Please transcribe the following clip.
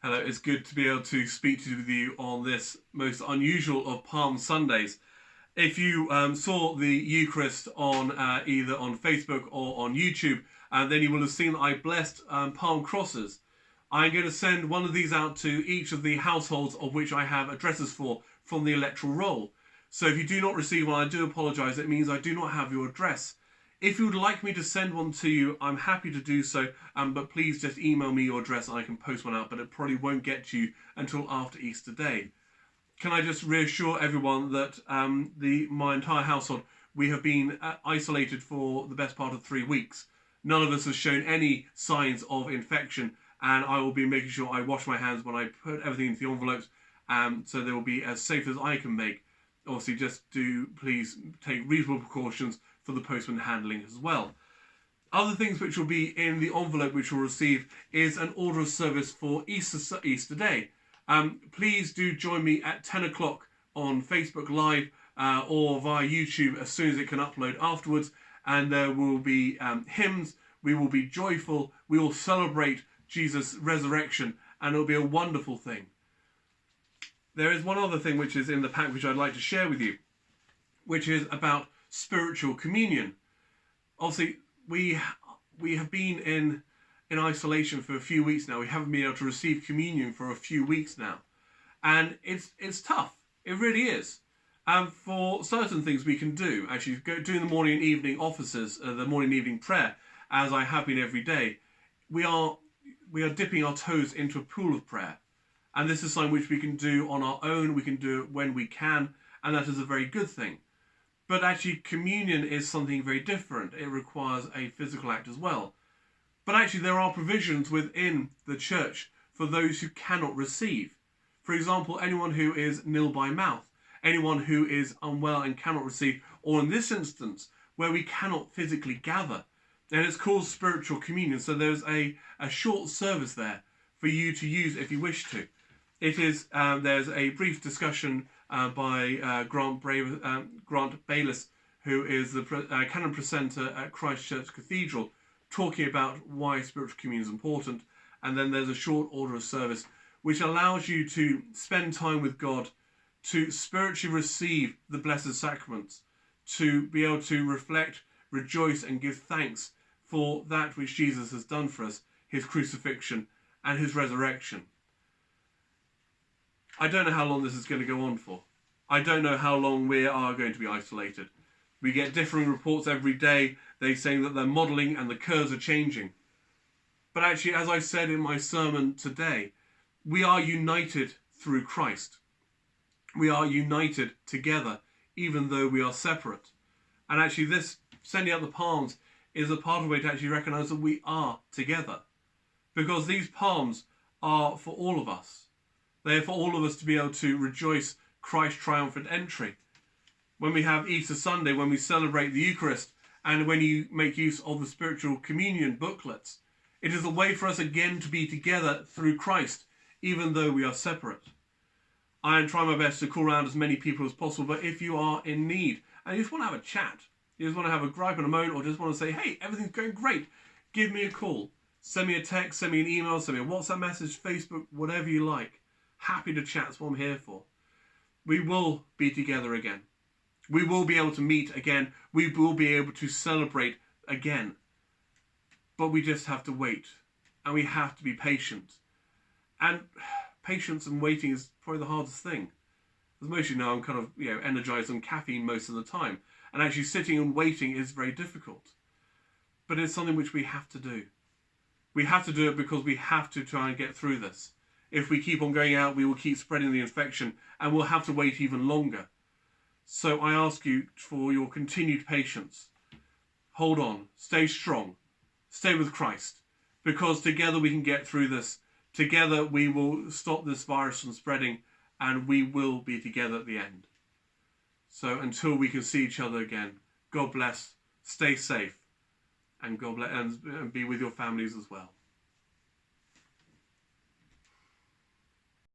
Hello, it's good to be able to speak to you on this most unusual of Palm Sundays. If you saw the Eucharist on either on Facebook or on YouTube, then you will have seen that I blessed palm crosses. I'm going to send one of these out to each of the households of which I have addresses for from the electoral roll. So if you do not receive one, I do apologise. It means I do not have your address. If you would like me to send one to you, I'm happy to do so, but please just email me your address and I can post one out, but it probably won't get to you until after Easter Day. Can I just reassure everyone that my entire household, we have been isolated for the best part of 3 weeks. None of us has shown any signs of infection, and I will be making sure I wash my hands when I put everything into the envelopes, so they will be as safe as I can make. Obviously, just do please take reasonable precautions for the postman handling as well. Other things which will be in the envelope which you'll receive is an order of service for Easter Day. Please do join me at 10 o'clock on Facebook Live or via YouTube as soon as it can upload afterwards. And there will be hymns, we will be joyful, we will celebrate Jesus' resurrection, and it'll be a wonderful thing. There is one other thing which is in the pack which I'd like to share with you, which is about spiritual communion. Obviously, we have been in isolation for a few weeks now. We haven't been able to receive communion for a few weeks now, and it's tough. It really is. And for certain things we can do, actually, doing the morning and evening offices, the morning and evening prayer, as I have been every day, we are dipping our toes into a pool of prayer, and this is something which we can do on our own. We can do it when we can, and that is a very good thing. But actually, communion is something very different. It requires a physical act as well. But actually, there are provisions within the church for those who cannot receive. For example, anyone who is nil by mouth, anyone who is unwell and cannot receive, or in this instance, where we cannot physically gather. And it's called spiritual communion. So there's a short service there for you to use if you wish to. There's a brief discussion by Grant Bayliss, who is the canon precentor at Christ Church Cathedral, talking about why spiritual communion is important. And then there's a short order of service which allows you to spend time with God, to spiritually receive the blessed sacraments, to be able to reflect, rejoice, and give thanks for that which Jesus has done for us, his crucifixion and his resurrection. I don't know how long this is going to go on for. I don't know how long we are going to be isolated. We get differing reports every day. They're saying that they're modelling and the curves are changing. But actually, as I said in my sermon today, we are united through Christ. We are united together, even though we are separate. And actually, this sending out the palms is a part of the way to actually recognise that we are together. Because these palms are for all of us. They are for all of us to be able to rejoice Christ's triumphant entry. When we have Easter Sunday, when we celebrate the Eucharist, and when you make use of the spiritual communion booklets, it is a way for us again to be together through Christ, even though we are separate. I am trying my best to call around as many people as possible, but if you are in need, and you just want to have a chat, you just want to have a gripe and a moan, or just want to say, hey, everything's going great, give me a call. Send me a text, send me an email, send me a WhatsApp message, Facebook, whatever you like. Happy to chat, that's what I'm here for. We will be together again. We will be able to meet again. We will be able to celebrate again. But we just have to wait. And we have to be patient. And patience and waiting is probably the hardest thing. As most of you know, I'm kind of energized on caffeine most of the time. And actually sitting and waiting is very difficult. But it's something which we have to do. We have to do it because we have to try and get through this. If we keep on going out, we will keep spreading the infection and we'll have to wait even longer. So I ask you for your continued patience. Hold on, stay strong, stay with Christ, because together we can get through this. Together we will stop this virus from spreading and we will be together at the end. So until we can see each other again, God bless, stay safe, and God bless, and be with your families as well.